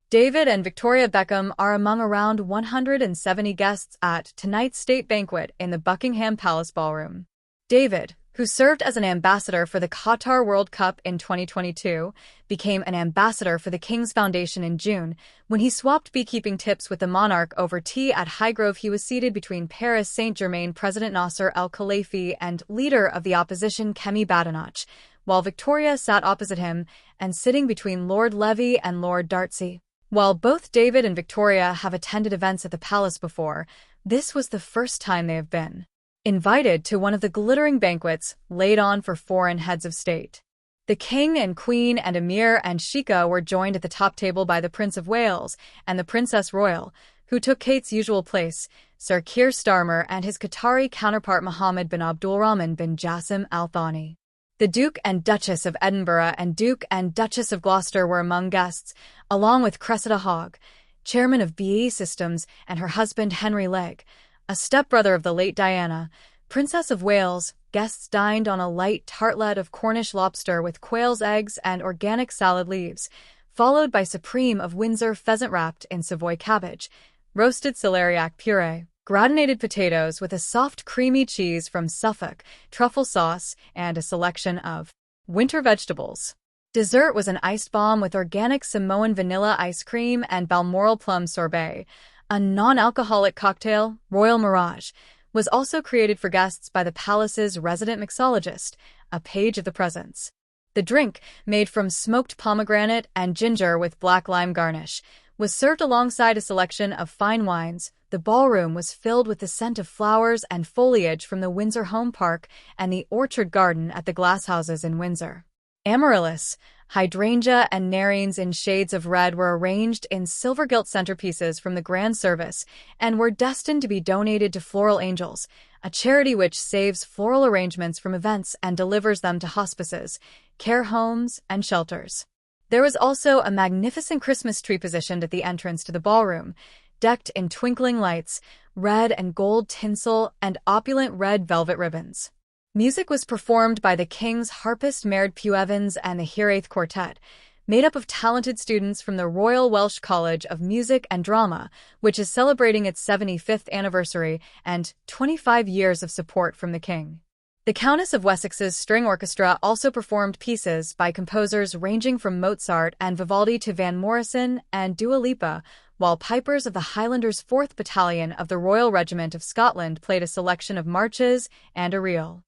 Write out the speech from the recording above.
David and Victoria Beckham are among around 170 guests at tonight's state banquet in the Buckingham Palace Ballroom. David, who served as an ambassador for the Qatar World Cup in 2022, became an ambassador for the King's Foundation in June when he swapped beekeeping tips with the monarch over tea at Highgrove. He was seated between Paris Saint-Germain President Nasser El-Khelaïfi and leader of the opposition Kemi Badenoch, while Victoria sat opposite him and sitting between Lord Levy and Lord Darcy. While both David and Victoria have attended events at the palace before, this was the first time they have been invited to one of the glittering banquets laid on for foreign heads of state. The King and Queen and Emir and Sheikha were joined at the top table by the Prince of Wales and the Princess Royal, who took Kate's usual place, Sir Keir Starmer and his Qatari counterpart Mohammed bin Abdulrahman bin Jassim Al Thani. The Duke and Duchess of Edinburgh and Duke and Duchess of Gloucester were among guests, along with Cressida Hogg, chairman of BAE Systems, and her husband Henry Legg, a stepbrother of the late Diana, Princess of Wales. Guests dined on a light tartlet of Cornish lobster with quail's eggs and organic salad leaves, followed by Supreme of Windsor pheasant wrapped in Savoy cabbage, roasted celeriac puree, gratinated potatoes with a soft creamy cheese from Suffolk, truffle sauce, and a selection of winter vegetables. Dessert was an iced bomb with organic Samoan vanilla ice cream and Balmoral plum sorbet. A non-alcoholic cocktail, Royal Mirage, was also created for guests by the palace's resident mixologist, a page of the presence. The drink, made from smoked pomegranate and ginger with black lime garnish, was served alongside a selection of fine wines. The ballroom was filled with the scent of flowers and foliage from the Windsor Home Park and the orchard garden at the glasshouses in Windsor. Amaryllis, hydrangea, and nerines in shades of red were arranged in silver-gilt centerpieces from the grand service and were destined to be donated to Floral Angels, a charity which saves floral arrangements from events and delivers them to hospices, care homes, and shelters. There was also a magnificent Christmas tree positioned at the entrance to the ballroom, decked in twinkling lights, red and gold tinsel, and opulent red velvet ribbons. Music was performed by the King's harpist Merd Pugh Evans and the Hiraeth Quartet, made up of talented students from the Royal Welsh College of Music and Drama, which is celebrating its 75th anniversary and 25 years of support from the King. The Countess of Wessex's string orchestra also performed pieces by composers ranging from Mozart and Vivaldi to Van Morrison and Dua Lipa, while pipers of the Highlanders' 4th Battalion of the Royal Regiment of Scotland played a selection of marches and a reel.